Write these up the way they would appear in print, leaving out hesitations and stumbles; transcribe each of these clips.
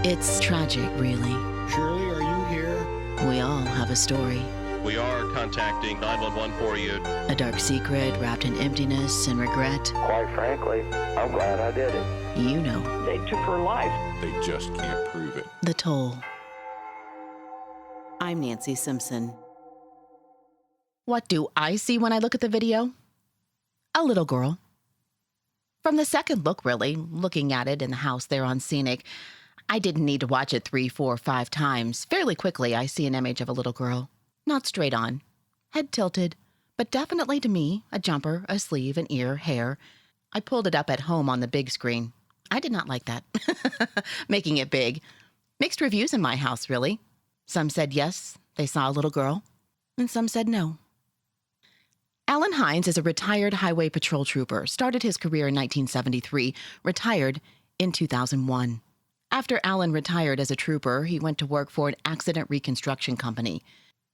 It's tragic, really. Shirley, are you here? We all have a story. We are contacting 911 for you. A dark secret wrapped in emptiness and regret. Quite frankly, I'm glad I did it. You know. They took her life. They just can't prove it. The toll. I'm Nancy Simpson. What do I see when I look at the video? A little girl. From the second look, really, looking at it in the house there on Scenic, I didn't need to watch it 3, 4, 5 times. Fairly quickly, I see an image of a little girl. Not straight on, head tilted, but definitely to me, a jumper, a sleeve, an ear, hair. I pulled it up at home on the big screen. I did not like that. Making it big. Mixed reviews in my house, really. Some said yes, they saw a little girl, and some said no. Alan Hines is a retired highway patrol trooper, started his career in 1973, retired in 2001. After Alan retired as a trooper, he went to work for an accident reconstruction company.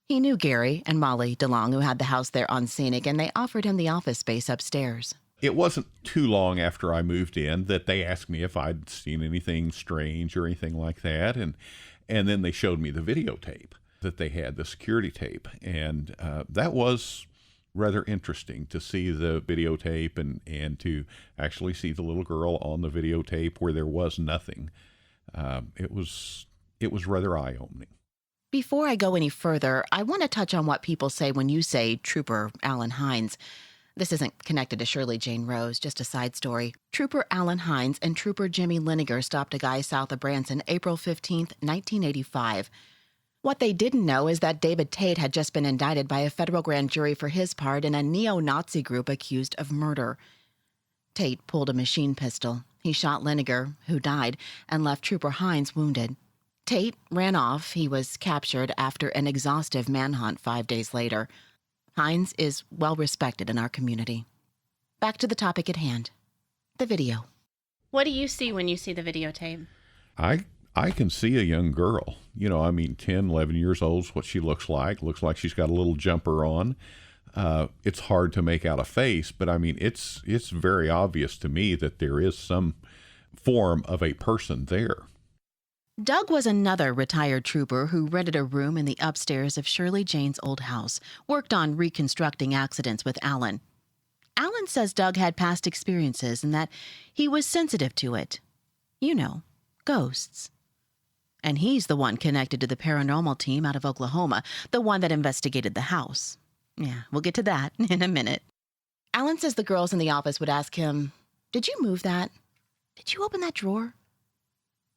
He knew Gary and Molly DeLong, who had the house there on Scenic, and they offered him the office space upstairs. It wasn't too long after I moved in that they asked me if I'd seen anything strange or anything like that, and then they showed me the videotape that they had, the security tape, and that was rather interesting to see the videotape and to actually see the little girl on the videotape where there was nothing. It was rather eye-opening. Before I go any further, I want to touch on what people say when you say Trooper Alan Hines. This isn't connected to Shirley Jane Rose, just a side story. Trooper Alan Hines and Trooper Jimmy Liniger stopped a guy south of Branson April 15th, 1985. What they didn't know is that David Tate had just been indicted by a federal grand jury for his part in a neo-Nazi group accused of murder. Tate pulled a machine pistol. He shot Liniger, who died, and left Trooper Hines wounded. Tate ran off. He was captured after an exhaustive manhunt 5 days later. Hines is well respected in our community. Back to the topic at hand, the video. What do you see when you see the videotape? I can see a young girl, 10, 11 years old is what she looks like. Looks like she's got a little jumper on. It's hard to make out a face, but it's very obvious to me that there is some form of a person there. Doug was another retired trooper who rented a room in the upstairs of Shirley Jane's old house, worked on reconstructing accidents with Alan. Alan says Doug had past experiences and that he was sensitive to it. Ghosts. And he's the one connected to the paranormal team out of Oklahoma, the one that investigated the house. Yeah, we'll get to that in a minute. Alan says the girls in the office would ask him, "Did you move that? Did you open that drawer?"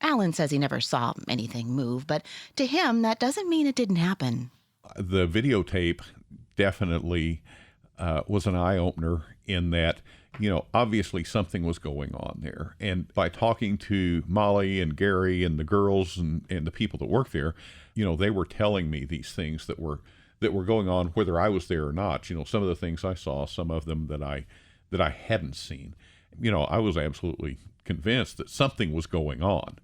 Alan says he never saw anything move, but to him, that doesn't mean it didn't happen. The videotape definitely was an eye-opener in that, obviously something was going on there. And by talking to Molly and Gary and the girls and the people that work there, they were telling me these things that were going on, whether I was there or not. Some of the things I saw, some of them that I hadn't seen. I was absolutely convinced that something was going on.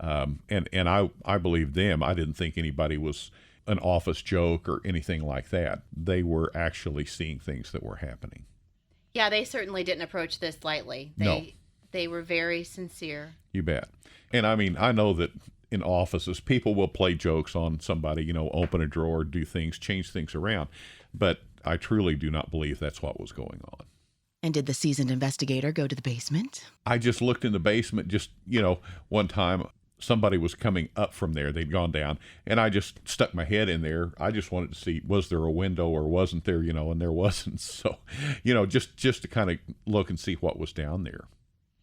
And I believed them. I didn't think anybody was an office joke or anything like that. They were actually seeing things that were happening. Yeah, they certainly didn't approach this lightly. They were very sincere. You bet. And I know that in offices, people will play jokes on somebody, open a drawer, do things, change things around. But I truly do not believe that's what was going on. And did the seasoned investigator go to the basement? I just looked in the basement one time. Somebody was coming up from there. They'd gone down, and I just stuck my head in there. I just wanted to see, was there a window or wasn't there, and there wasn't. So, just to kind of look and see what was down there.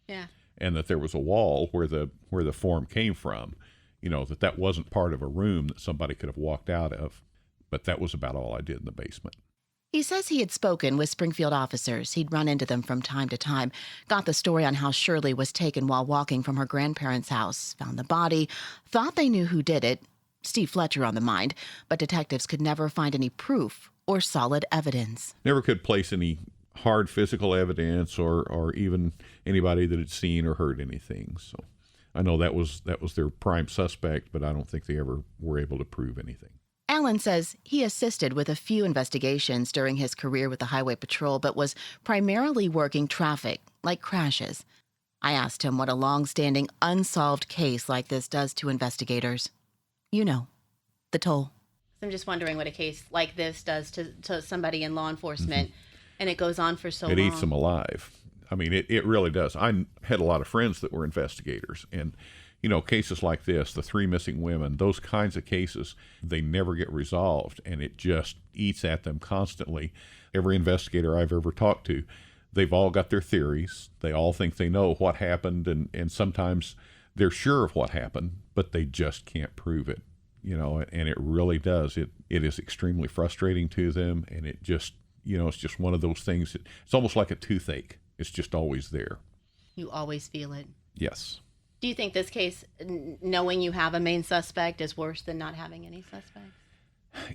Yeah. And that there was a wall where the form came from, that wasn't part of a room that somebody could have walked out of. But that was about all I did in the basement. He says he had spoken with Springfield officers. He'd run into them from time to time, got the story on how Shirley was taken while walking from her grandparents' house, found the body, thought they knew who did it, Steve Fletcher on the mind, but detectives could never find any proof or solid evidence. Never could place any hard physical evidence or even anybody that had seen or heard anything. So I know that was their prime suspect, but I don't think they ever were able to prove anything. Alan says he assisted with a few investigations during his career with the Highway Patrol, but was primarily working traffic, like crashes. I asked him what a long-standing, unsolved case like this does to investigators. You know, the toll. I'm just wondering what a case like this does to somebody in law enforcement, and it goes on for so long. It eats them alive. I mean, it really does. I had a lot of friends that were investigators, and, cases like this, the 3 missing women, those kinds of cases, they never get resolved, and it just eats at them constantly. Every investigator I've ever talked to, they've all got their theories. They all think they know what happened, and sometimes they're sure of what happened, but they just can't prove it. And it really does. It is extremely frustrating to them, and it just, it's just one of those things. It's almost like a toothache. It's just always there. You always feel it. Yes. Do you think this case, knowing you have a main suspect, is worse than not having any suspects?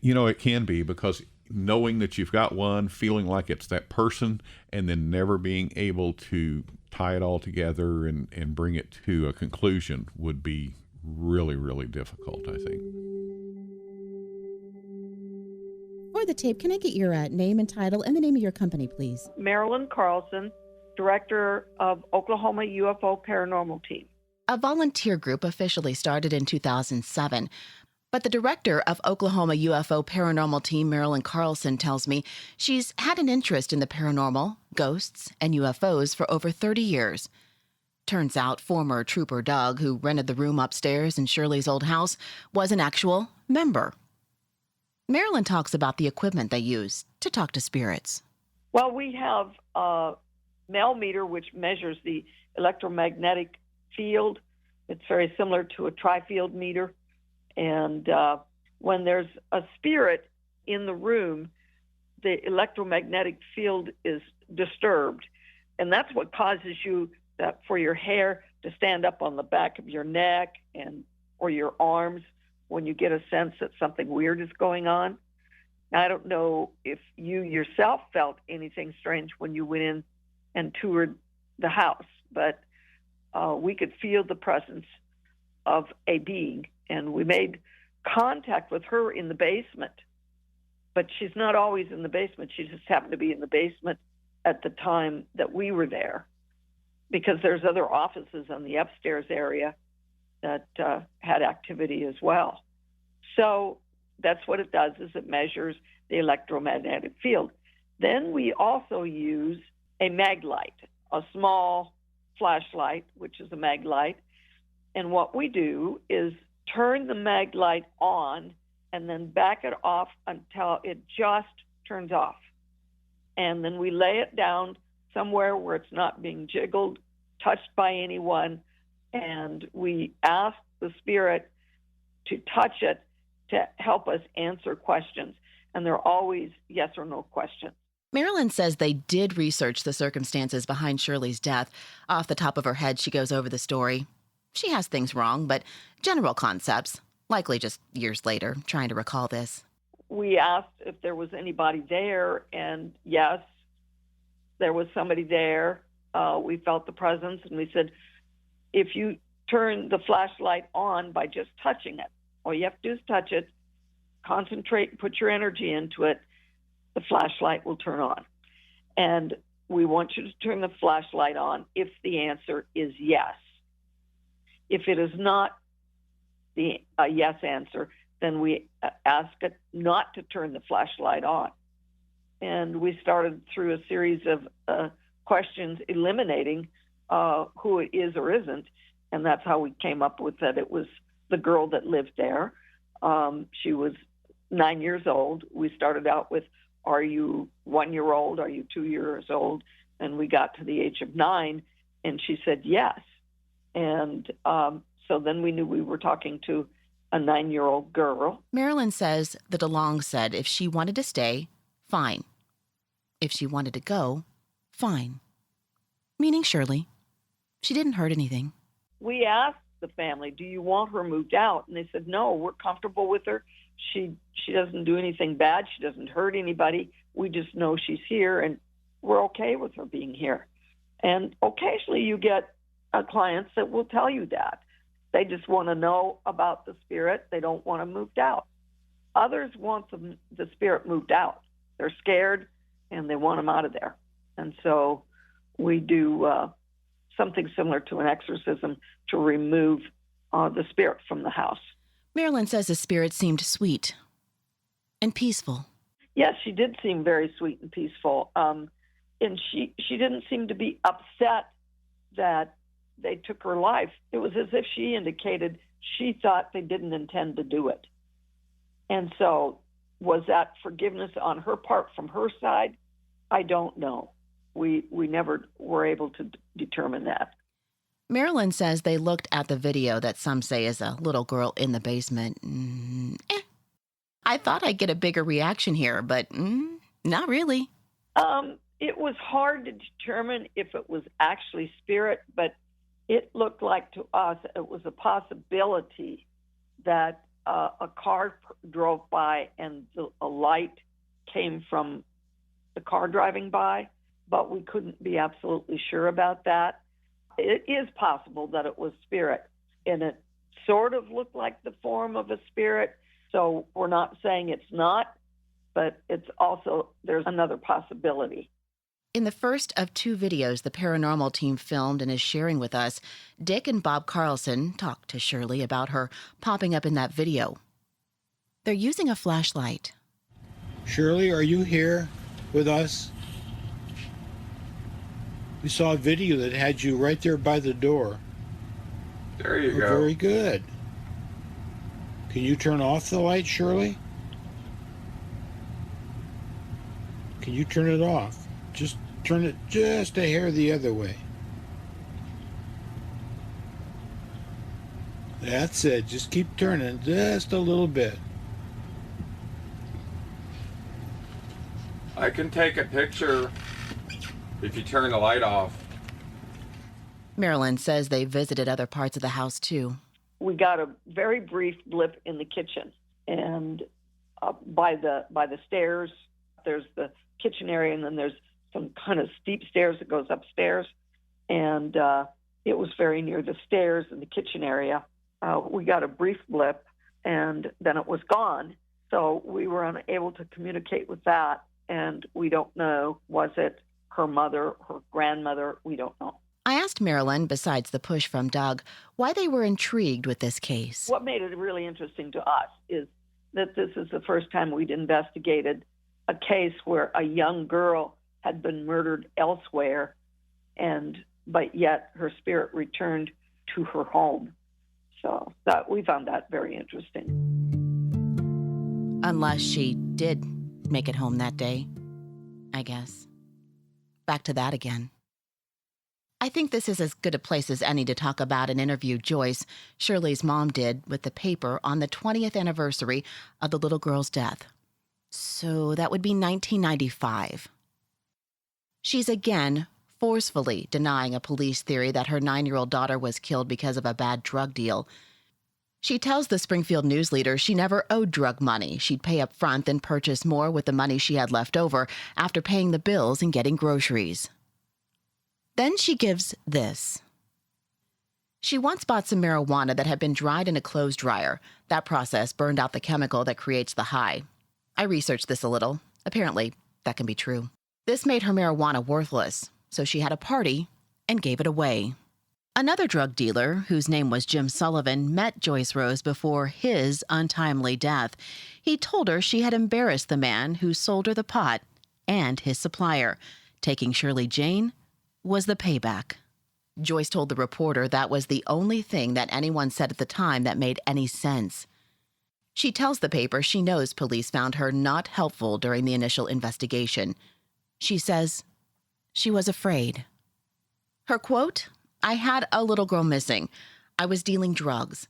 It can be, because knowing that you've got one, feeling like it's that person, and then never being able to tie it all together and bring it to a conclusion would be really, really difficult, I think. For the tape, can I get your name and title and the name of your company, please? Marilyn Carlson, Director of Oklahoma UFO Paranormal Team. A volunteer group officially started in 2007, but the director of Oklahoma UFO Paranormal Team, Marilyn Carlson, tells me she's had an interest in the paranormal, ghosts, and UFOs for over 30 years. Turns out former Trooper Doug, who rented the room upstairs in Shirley's old house, was an actual member. Marilyn talks about the equipment they use to talk to spirits. Well, we have a Mel meter, which measures the electromagnetic field. It's very similar to a tri-field meter. And when there's a spirit in the room, the electromagnetic field is disturbed. And that's what causes you for your hair to stand up on the back of your neck or your arms when you get a sense that something weird is going on. Now, I don't know if you yourself felt anything strange when you went in and toured the house, but we could feel the presence of a being, and we made contact with her in the basement. But she's not always in the basement. She just happened to be in the basement at the time that we were there, because there's other offices on the upstairs area that had activity as well. So that's what it does, is it measures the electromagnetic field. Then we also use a mag light, a small flashlight, which is a mag light. And what we do is turn the mag light on and then back it off until it just turns off. And then we lay it down somewhere where it's not being jiggled, touched by anyone, and we ask the spirit to touch it to help us answer questions. And they're always yes or no questions. Marilyn says they did research the circumstances behind Shirley's death. Off the top of her head, she goes over the story. She has things wrong, but general concepts, likely just years later, trying to recall this. We asked if there was anybody there, and yes, there was somebody there. We felt the presence, and we said, if you turn the flashlight on by just touching it, all you have to do is touch it, concentrate, put your energy into it, the flashlight will turn on. And we want you to turn the flashlight on if the answer is yes. If it is not a yes answer, then we ask it not to turn the flashlight on. And we started through a series of questions eliminating who it is or isn't. And that's how we came up with that. It was the girl that lived there. She was 9 years old. We started out with, are you 1 year old? Are you 2 years old? And we got to the age of 9, and she said yes. And so then we knew we were talking to a 9-year-old girl. Marilyn says that DeLong said if she wanted to stay, fine. If she wanted to go, fine. Meaning Shirley. She didn't hurt anything. We asked the family, do you want her moved out? And they said, no, we're comfortable with her. She doesn't do anything bad. She doesn't hurt anybody. We just know she's here, and we're okay with her being here. And occasionally you get clients that will tell you that. They just want to know about the spirit. They don't want them moved out. Others want the spirit moved out. They're scared, and they want them out of there. And so we do something similar to an exorcism to remove the spirit from the house. Marilyn says the spirit seemed sweet and peaceful. Yes, she did seem very sweet and peaceful. And she didn't seem to be upset that they took her life. It was as if she indicated she thought they didn't intend to do it. And so was that forgiveness on her part from her side? I don't know. We never were able to determine that. Marilyn says they looked at the video that some say is a little girl in the basement. I thought I'd get a bigger reaction here, but not really. It was hard to determine if it was actually spirit, but it looked like to us it was a possibility that a car drove by and a light came from the car driving by, but we couldn't be absolutely sure about that. It is possible that it was spirit, and it sort of looked like the form of a spirit, so we're not saying it's not, but it's also, there's another possibility. In the first of 2 videos the paranormal team filmed and is sharing with us, Dick and Bob Carlson talked to Shirley about her popping up in that video. They're using a flashlight. Shirley, are you here with us? We saw a video that had you right there by the door. There you go. Very good. Can you turn off the light, Shirley? Can you turn it off? Just turn it just a hair the other way. That's it. Just keep turning just a little bit. I can take a picture if you turn the light off. Marilyn says they visited other parts of the house too. We got a very brief blip in the kitchen, and by the stairs, there's the kitchen area, and then there's some kind of steep stairs that goes upstairs, and it was very near the stairs in the kitchen area. We got a brief blip, and then it was gone, so we were unable to communicate with that, and we don't know, was it her mother, her grandmother? We don't know. I asked Marilyn, besides the push from Doug, why they were intrigued with this case. What made it really interesting to us is that this is the first time we'd investigated a case where a young girl had been murdered elsewhere, but yet her spirit returned to her home. So we found that very interesting. Unless she did make it home that day, I guess. Back to that again. I think this is as good a place as any to talk about and interview Joyce, Shirley's mom, did with the paper on the 20th anniversary of the little girl's death. So that would be 1995. She's again forcefully denying a police theory that her 9-year-old daughter was killed because of a bad drug deal. She tells the Springfield News Leader she never owed drug money. She'd pay up front, then purchase more with the money she had left over after paying the bills and getting groceries. Then she gives this. She once bought some marijuana that had been dried in a clothes dryer. That process burned out the chemical that creates the high. I researched this a little. Apparently, that can be true. This made her marijuana worthless, so she had a party and gave it away. Another drug dealer, whose name was Jim Sullivan, met Joyce Rose before his untimely death. He told her she had embarrassed the man who sold her the pot and his supplier. Taking Shirley Jane was the payback. Joyce told the reporter that was the only thing that anyone said at the time that made any sense. She tells the paper she knows police found her not helpful during the initial investigation. She says she was afraid. Her quote, "I had a little girl missing. I was dealing drugs.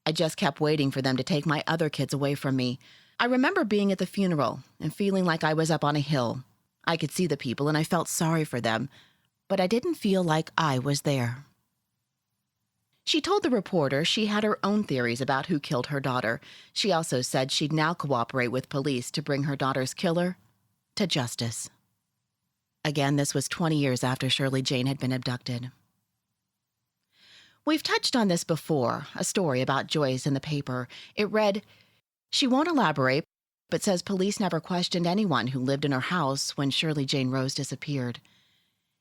I just kept waiting for them to take my other kids away from me. I remember being at the funeral and feeling like I was up on a hill. I could see the people and I felt sorry for them, but I didn't feel like I was there." She told the reporter she had her own theories about who killed her daughter. She also said she'd now cooperate with police to bring her daughter's killer to justice. Again, this was 20 years after Shirley Jane had been abducted. We've touched on this before, a story about Joyce in the paper. It read, she won't elaborate, but says police never questioned anyone who lived in her house when Shirley Jane Rose disappeared.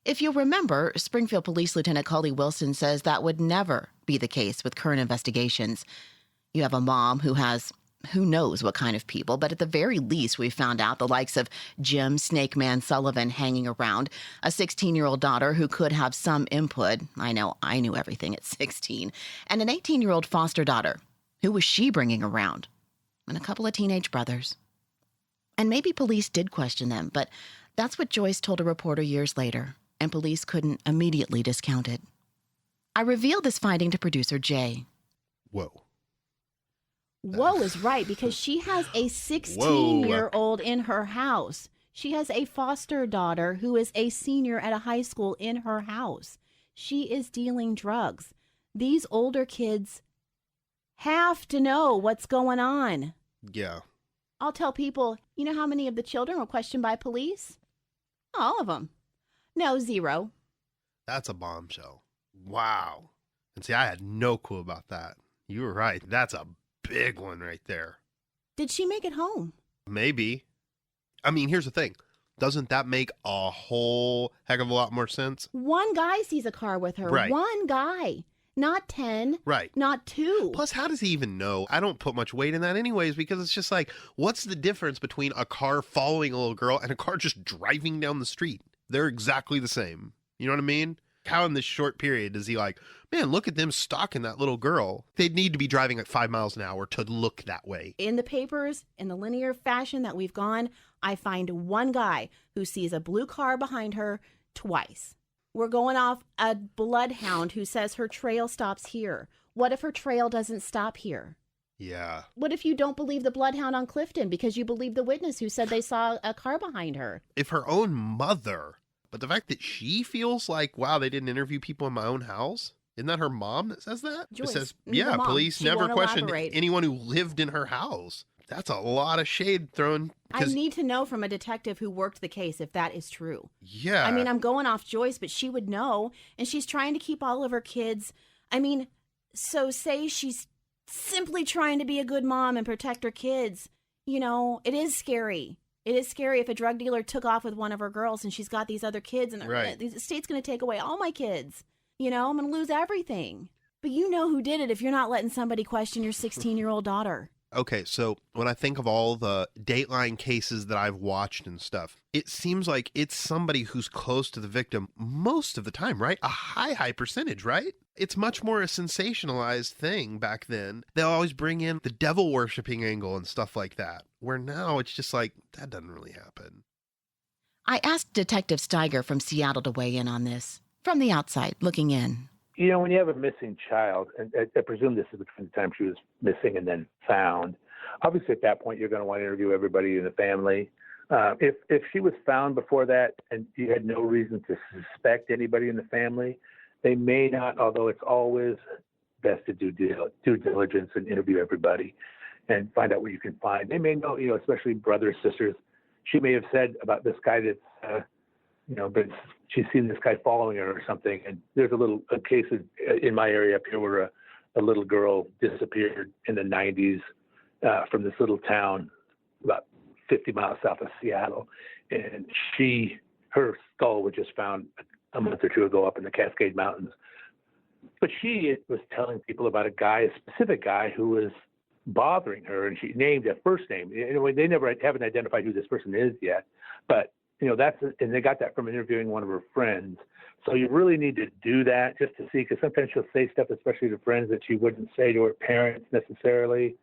If you'll remember, Springfield Police Lieutenant Cully Wilson says that would never be the case with current investigations. You have a mom who has who knows what kind of people, but at the very least, we found out the likes of Jim Snakeman Sullivan hanging around, a 16-year-old daughter who could have some input. I know I knew everything at 16. And an 18-year-old foster daughter. Who was she bringing around? And a couple of teenage brothers. And maybe police did question them, but that's what Joyce told a reporter years later, and police couldn't immediately discount it. I revealed this finding to producer Jay. Whoa. Whoa is right, because she has a 16-year-old in her house. She has a foster daughter who is a senior at a high school in her house. She is dealing drugs. These older kids have to know what's going on. Yeah. I'll tell people, you know how many of the children were questioned by police? All of them. No, 0. That's a bombshell. Wow. And see, I had no clue about that. You were right. That's a big one right there. Did she make it home? Maybe. I mean, here's the thing. Doesn't that make a whole heck of a lot more sense? One guy sees a car with her. Right. One guy. Not 10. Right. Not 2. Plus, how does he even know? I don't put much weight in that anyways, because it's just like, what's the difference between a car following a little girl and a car just driving down the street? They're exactly the same. You know what I mean? How in this short period is he like, man, look at them stalking that little girl? They'd need to be driving at 5 miles an hour to look that way. In the papers, in the linear fashion that we've gone, I find one guy who sees a blue car behind her twice. We're going off a bloodhound who says her trail stops here. What if her trail doesn't stop here? Yeah. What if you don't believe the bloodhound on Clifton because you believe the witness who said they saw a car behind her? If her own mother, but the fact that she feels like, wow, they didn't interview people in my own house? Isn't that her mom that says that? Joyce, it says, the yeah, mom. police She never won't questioned elaborate. anyone who lived in her house. That's a lot of shade thrown. I need to know from a detective who worked the case if that is true. Yeah. I mean, I'm going off Joyce, but she would know, and she's trying to keep all of her kids. I mean, so say she's simply trying to be a good mom and protect her kids. You know, it is scary. It is scary if a drug dealer took off with one of her girls and she's got these other kids, and right. The state's going to take away all my kids. You know, I'm going to lose everything. But you know who did it if you're not letting somebody question your 16-year-old daughter. Okay, so when I think of all the Dateline cases that I've watched and stuff, it seems like it's somebody who's close to the victim most of the time, right? A high percentage, right? It's much more a sensationalized thing back then. They'll always bring in the devil worshipping angle and stuff like that, where now it's just like, that doesn't really happen. I asked Detective Steiger from Seattle to weigh in on this, from the outside, looking in. You know, when you have a missing child, and I presume this is between the time she was missing and then found, obviously at that point you're going to want to interview everybody in the family. If she was found before that and you had no reason to suspect anybody in the family, they may not, although it's always best to do due diligence and interview everybody and find out what you can find. They may know, you know, especially brothers, sisters. She may have said about this guy that's, but she's seen this guy following her or something. And there's a case in my area up here where a little girl disappeared in the 90s from this little town about 50 miles south of Seattle. And her skull was just found a month or two ago up in the Cascade Mountains. But she was telling people about a specific guy who was bothering her, and she named a first name. Anyway, they haven't identified who this person is yet, but and they got that from interviewing one of her friends. So you really need to do that just to see, because sometimes she'll say stuff, especially to friends, that she wouldn't say to her parents necessarily,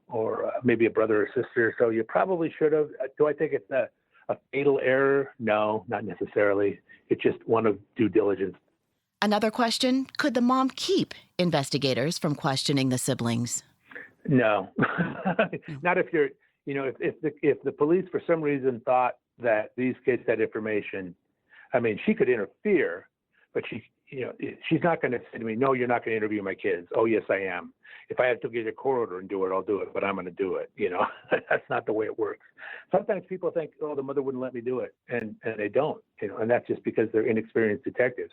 or maybe a brother or sister. So you probably should have. Do I think it's a fatal error? No, not necessarily. It's just one of due diligence. Another question, could the mom keep investigators from questioning the siblings? No, not if you're, if the police for some reason thought that these kids had information. I mean, she could interfere, but she's not going to say to me, no, you're not going to interview my kids. Oh, yes, I am. If I have to get a court order and do it, I'll do it, but I'm going to do it. That's not the way it works. Sometimes people think, oh, the mother wouldn't let me do it. And they don't, and that's just because they're inexperienced detectives.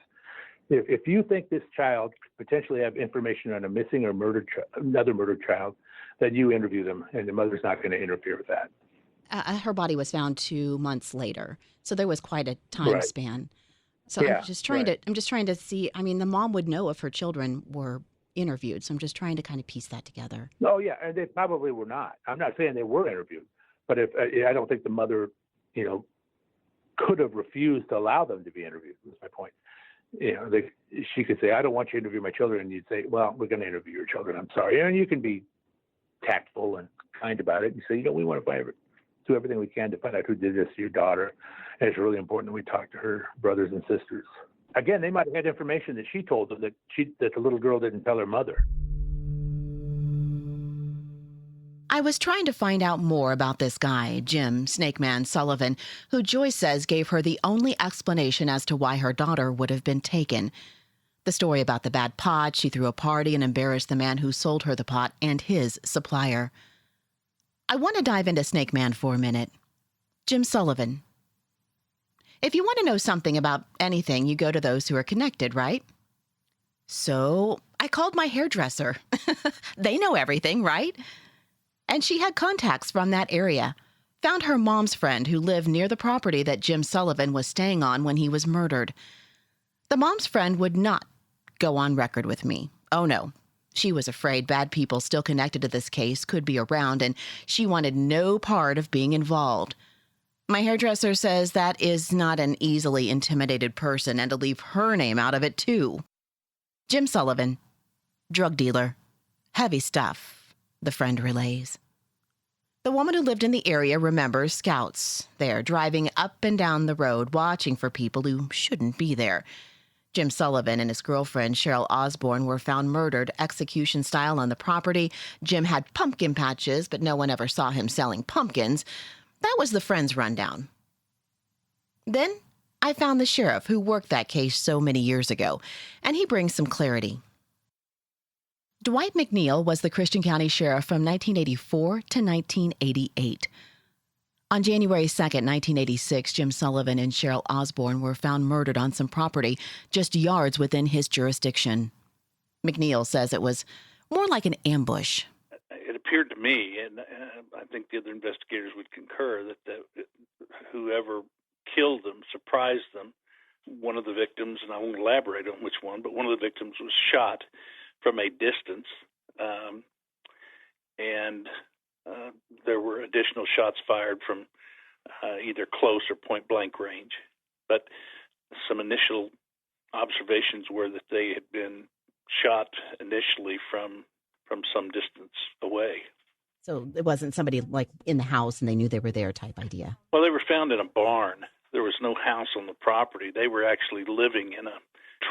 If you think this child could potentially have information on a missing or another murdered child, then you interview them, and the mother's not going to interfere with that. Her body was found 2 months later, so there was quite a time span. So Yeah, I'm just trying to see. I mean, the mom would know if her children were interviewed. So I'm just trying to kind of piece that together. Oh yeah, and they probably were not. I'm not saying they were interviewed, but if I don't think the mother, could have refused to allow them to be interviewed. Was my point. She could say, "I don't want you to interview my children," and you'd say, "Well, we're going to interview your children. I'm sorry." And you can be tactful and kind about it. You say, we want to do everything we can to find out who did this to your daughter. And it's really important that we talk to her brothers and sisters. Again, they might have had information that she told them that the little girl didn't tell her mother. I was trying to find out more about this guy, Jim Snakeman Sullivan, who Joyce says gave her the only explanation as to why her daughter would have been taken. The story about the bad pot, she threw a party and embarrassed the man who sold her the pot and his supplier. I want to dive into Snakeman for a minute. Jim Sullivan. If you want to know something about anything, you go to those who are connected, right? So I called my hairdresser. They know everything, right? And she had contacts from that area. Found her mom's friend who lived near the property that Jim Sullivan was staying on when he was murdered. The mom's friend would not go on record with me. Oh no. She was afraid bad people still connected to this case could be around, and she wanted no part of being involved. My hairdresser says that is not an easily intimidated person, and to leave her name out of it too. Jim Sullivan, drug dealer, heavy stuff, the friend relays. The woman who lived in the area remembers scouts there driving up and down the road, watching for people who shouldn't be there. Jim Sullivan and his girlfriend, Cheryl Osborne, were found murdered execution style on the property. Jim had pumpkin patches, but no one ever saw him selling pumpkins. That was the friend's rundown. Then I found the sheriff who worked that case so many years ago, and he brings some clarity. Dwight McNeil was the Christian County Sheriff from 1984 to 1988. On January 2nd, 1986, Jim Sullivan and Cheryl Osborne were found murdered on some property just yards within his jurisdiction. McNeil says it was more like an ambush. It appeared to me, and I think the other investigators would concur, that whoever killed them, surprised them. One of the victims, and I won't elaborate on which one, but one of the victims was shot from a distance, and there were additional shots fired from either close or point-blank range. But some initial observations were that they had been shot initially from some distance away. So it wasn't somebody like in the house and they knew they were there type idea. Well, they were found in a barn. There was no house on the property. They were actually living in a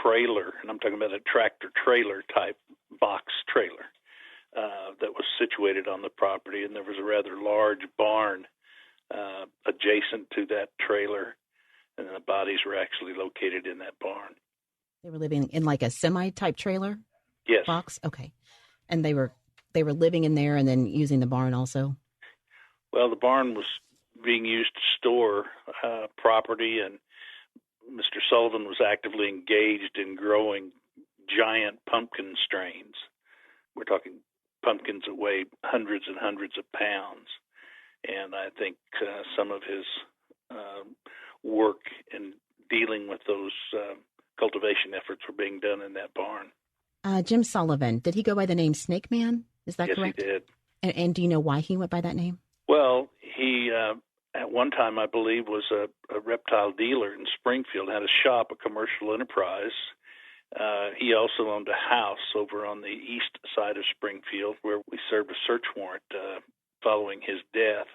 trailer, and I'm talking about a tractor trailer type box trailer that was situated on the property, and there was a rather large barn adjacent to that trailer, and the bodies were actually located in that barn. They were living in like a semi-type trailer? Yes. Box? Okay. And they were living in there and then using the barn also? Well, the barn was being used to store property, and Mr. Sullivan was actively engaged in growing giant pumpkin strains. We're talking pumpkins that weigh hundreds and hundreds of pounds. And I think some of his work in dealing with those cultivation efforts were being done in that barn. Jim Sullivan, did he go by the name Snakeman? Is that correct? Yes, he did. And do you know why he went by that name? Well, he, at one time, I believe, was a reptile dealer in Springfield, had a shop, a commercial enterprise. He also owned a house over on the east side of Springfield where we served a search warrant following his death.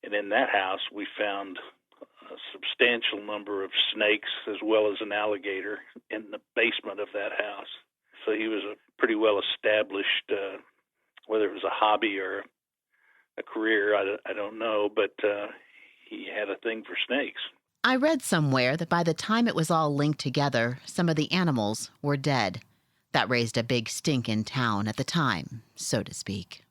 And in that house, we found a substantial number of snakes as well as an alligator in the basement of that house. So he was a pretty well established, whether it was a hobby or a career, I don't know, but he had a thing for snakes. I read somewhere that by the time it was all linked together, some of the animals were dead. That raised a big stink in town at the time, so to speak.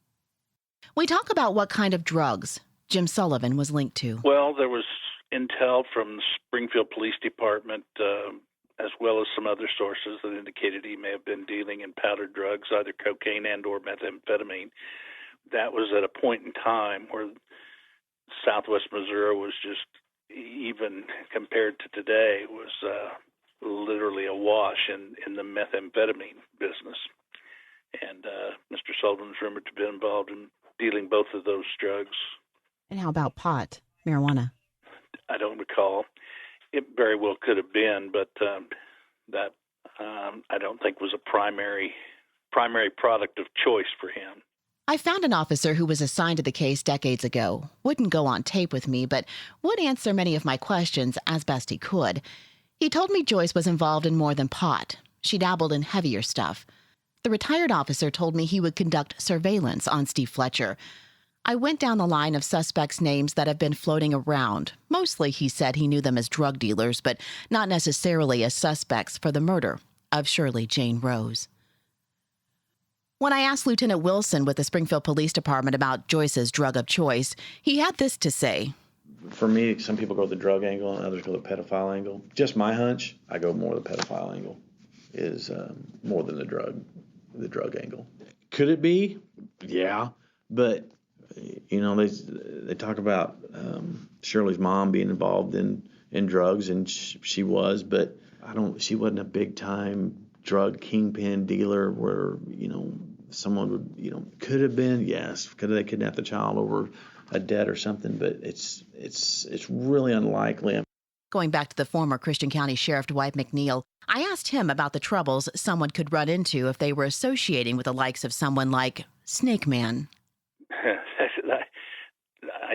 We talk about what kind of drugs Jim Sullivan was linked to. Well, there was intel from the Springfield Police Department, as well as some other sources that indicated he may have been dealing in powdered drugs, either cocaine and or methamphetamine. That was at a point in time where Southwest Missouri was just, even compared to today, was literally awash in the methamphetamine business. And Mr. Sullivan was rumored to be involved in dealing both of those drugs. And how about pot, marijuana? I don't recall. It very well could have been, but that I don't think was a primary product of choice for him. I found an officer who was assigned to the case decades ago. Wouldn't go on tape with me, but would answer many of my questions as best he could. He told me Joyce was involved in more than pot. She dabbled in heavier stuff. The retired officer told me he would conduct surveillance on Steve Fletcher. I went down the line of suspects' names that have been floating around. Mostly, he said he knew them as drug dealers, but not necessarily as suspects for the murder of Shirley Jane Rose. When I asked Lieutenant Wilson with the Springfield Police Department about Joyce's drug of choice, he had this to say. For me, some people go the drug angle and others go the pedophile angle. Just my hunch, I go more the pedophile angle is more than the drug angle. Could it be? Yeah, but you know they talk about Shirley's mom being involved in drugs, and she was, but she wasn't a big time drug kingpin dealer where, someone would, could have been, yes. Could they kidnap the child over a debt or something? But it's really unlikely. Going back to the former Christian County Sheriff Dwight McNeil, I asked him about the troubles someone could run into if they were associating with the likes of someone like Snakeman. I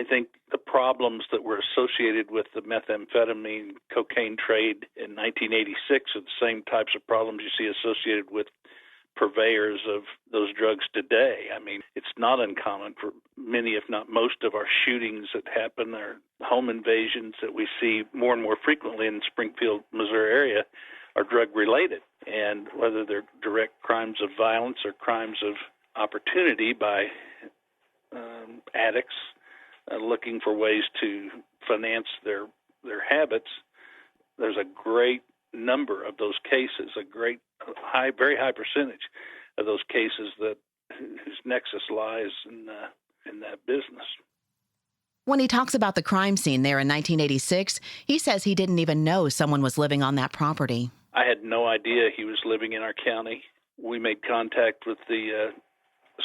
think the problems that were associated with the methamphetamine cocaine trade in 1986 are the same types of problems you see associated with purveyors of those drugs today. I mean, it's not uncommon for many, if not most, of our shootings that happen, or home invasions that we see more and more frequently in the Springfield, Missouri area, are drug-related. And whether they're direct crimes of violence or crimes of opportunity by addicts looking for ways to finance their habits, there's a great number of those cases, very high percentage of those cases whose nexus lies in that business. When he talks about the crime scene there in 1986, he says he didn't even know someone was living on that property. I had no idea he was living in our county. We made contact with the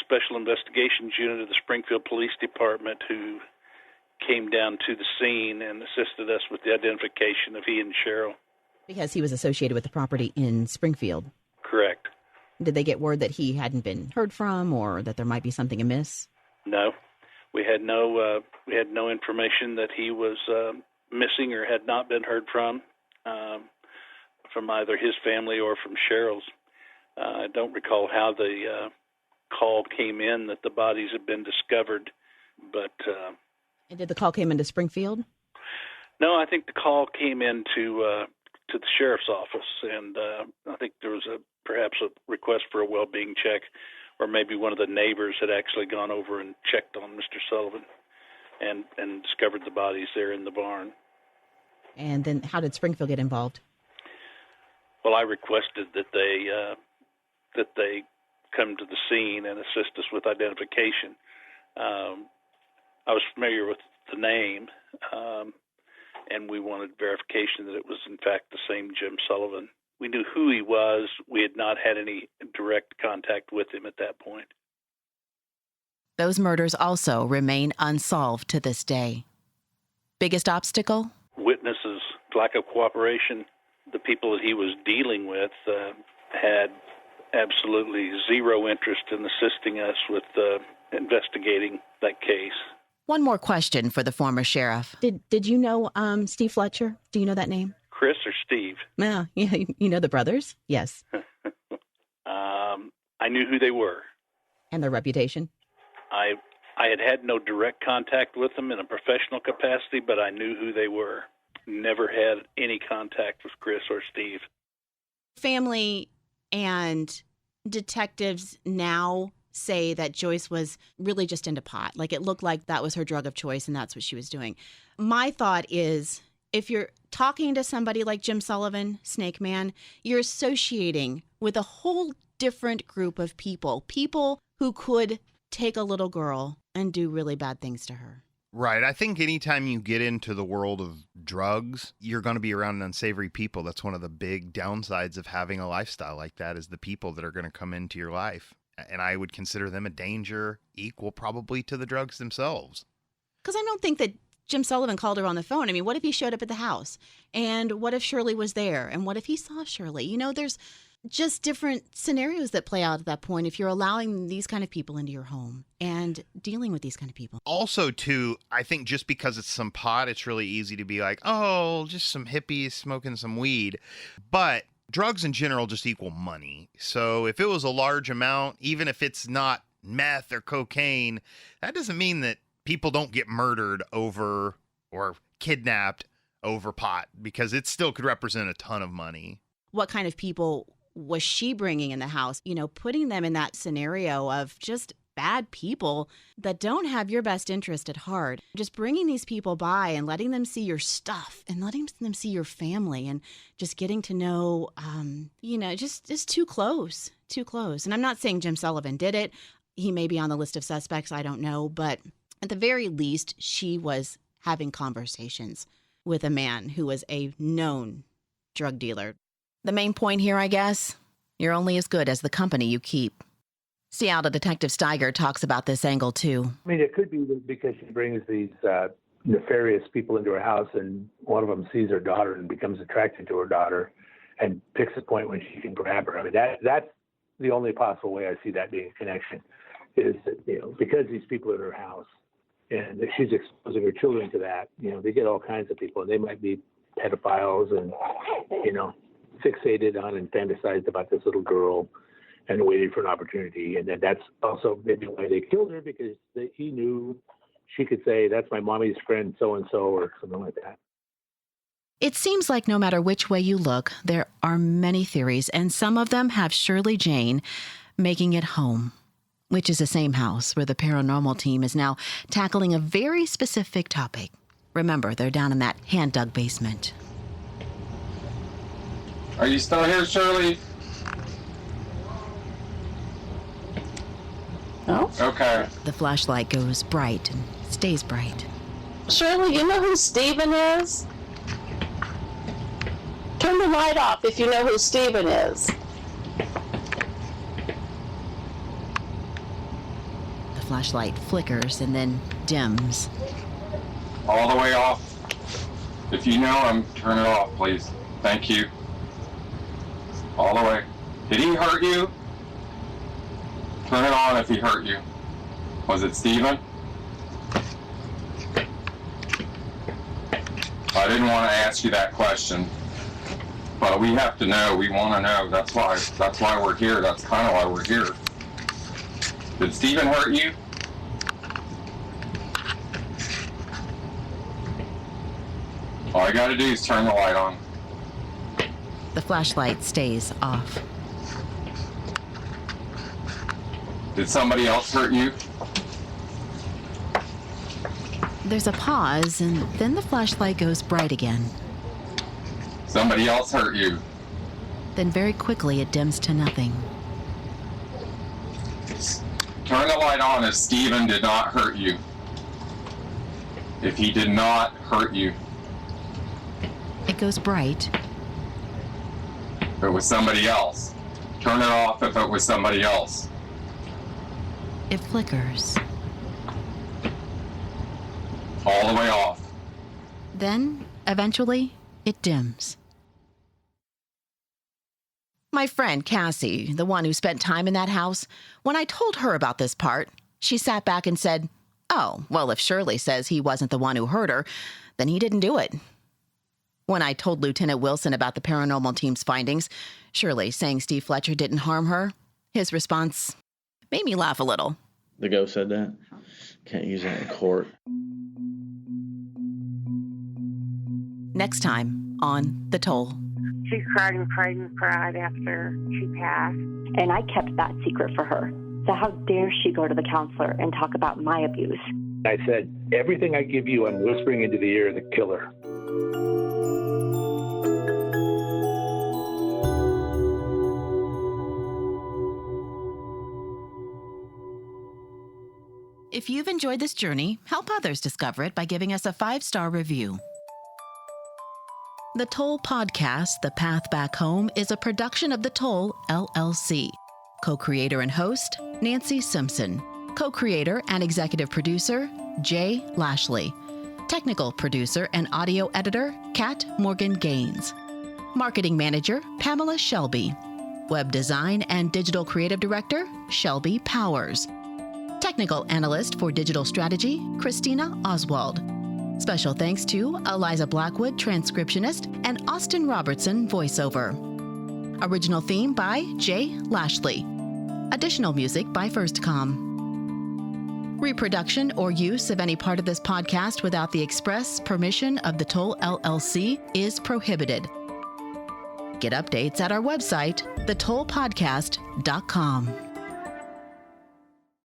Special Investigations Unit of the Springfield Police Department, who came down to the scene and assisted us with the identification of he and Cheryl. Because he was associated with the property in Springfield. Correct. Did they get word that he hadn't been heard from, or that there might be something amiss? No, we had no information that he was missing or had not been heard from either his family or from Cheryl's. I don't recall how the call came in that the bodies had been discovered, but. And did the call came into Springfield? No, I think the call came into to the sheriff's office, and I think there was perhaps a request for a well-being check, or maybe one of the neighbors had actually gone over and checked on Mr. Sullivan and discovered the bodies there in the barn. And then how did Springfield get involved? Well, I requested that they come to the scene and assist us with identification. I was familiar with the name, and we wanted verification that it was, in fact, the same Jim Sullivan. We knew who he was. We had not had any direct contact with him at that point. Those murders also remain unsolved to this day. Biggest obstacle? Witnesses, lack of cooperation. The people that he was dealing with had absolutely zero interest in assisting us with investigating that case. One more question for the former sheriff. Did you know Steve Fletcher? Do you know that name? Chris or Steve? Yeah, you know the brothers? Yes. I knew who they were. And their reputation? I had no direct contact with them in a professional capacity, but I knew who they were. Never had any contact with Chris or Steve. Family and detectives now say that Joyce was really just into pot. Like, it looked like that was her drug of choice and that's what she was doing. My thought is, if you're talking to somebody like Jim Sullivan, Snakeman, you're associating with a whole different group of people who could take a little girl and do really bad things to her. Right. I think anytime you get into the world of drugs, you're going to be around unsavory people. That's one of the big downsides of having a lifestyle like that, is the people that are going to come into your life. And I would consider them a danger equal probably to the drugs themselves. Because I don't think that Jim Sullivan called her on the phone. I mean, what if he showed up at the house? And what if Shirley was there? And what if he saw Shirley? You know, there's just different scenarios that play out at that point if you're allowing these kind of people into your home and dealing with these kind of people. Also, too, I think just because it's some pot, it's really easy to be like, oh, just some hippies smoking some weed. But drugs in general just equal money. So if it was a large amount, even if it's not meth or cocaine, that doesn't mean that people don't get murdered over or kidnapped over pot, because it still could represent a ton of money. What kind of people was she bringing in the house? You know, putting them in that scenario of just bad people that don't have your best interest at heart. Just bringing these people by and letting them see your stuff and letting them see your family and just getting to know, just too close. And I'm not saying Jim Sullivan did it. He may be on the list of suspects. I don't know. But at the very least, she was having conversations with a man who was a known drug dealer. The main point here, I guess, you're only as good as the company you keep. Seattle Detective Steiger talks about this angle, too. I mean, it could be that because she brings these nefarious people into her house and one of them sees her daughter and becomes attracted to her daughter and picks a point when she can grab her. I mean, that's the only possible way I see that being a connection, is that, because these people are in her house and that she's exposing her children to that, they get all kinds of people, and they might be pedophiles and, fixated on and fantasized about this little girl and waited for an opportunity. And then that's also maybe why they killed her, because he knew she could say, that's my mommy's friend so-and-so, or something like that. It seems like no matter which way you look, there are many theories, and some of them have Shirley Jane making it home, which is the same house where the paranormal team is now tackling a very specific topic. Remember, they're down in that hand-dug basement. Are you still here, Shirley? No. Okay. The flashlight goes bright and stays bright. Shirley, you know who Stephen is? Turn the light off if you know who Stephen is. The flashlight flickers and then dims. All the way off. If you know him, turn it off, please. Thank you. All the way. Did he hurt you? Turn it on if he hurt you. Was it Stephen? I didn't want to ask you that question, but we have to know. We want to know. That's why we're here. That's kind of why we're here. Did Stephen hurt you? All you got to do is turn the light on. The flashlight stays off. Did somebody else hurt you? There's a pause, and then the flashlight goes bright again. Somebody else hurt you. Then very quickly it dims to nothing. Turn the light on if Stephen did not hurt you. If he did not hurt you. It goes bright. If it was somebody else. Turn it off if it was somebody else. It flickers. All the way off. Then, eventually, it dims. My friend Cassie, the one who spent time in that house, when I told her about this part, she sat back and said, "Oh, well, if Shirley says he wasn't the one who hurt her, then he didn't do it." When I told Lieutenant Wilson about the paranormal team's findings, Shirley saying Steve Fletcher didn't harm her, his response made me laugh a little. The ghost said that? Can't use that in court. Next time on The Toll. She cried and cried and cried after she passed. And I kept that secret for her. So how dare she go to the counselor and talk about my abuse? I said, everything I give you, I'm whispering into the ear of the killer. If you've enjoyed this journey, help others discover it by giving us a 5-star review. The Toll Podcast, The Path Back Home, is a production of The Toll, LLC. Co-creator and host, Nancy Simpson. Co-creator and executive producer, Jay Lashley. Technical producer and audio editor, Kat Morgan Gaines. Marketing manager, Pamela Shelby. Web design and digital creative director, Shelby Powers. Technical analyst for digital strategy, Christina Oswald. Special thanks to Eliza Blackwood, transcriptionist, and Austin Robertson, voiceover. Original theme by Jay Lashley. Additional music by FirstCom. Reproduction or use of any part of this podcast without the express permission of the Toll LLC is prohibited. Get updates at our website, thetollpodcast.com.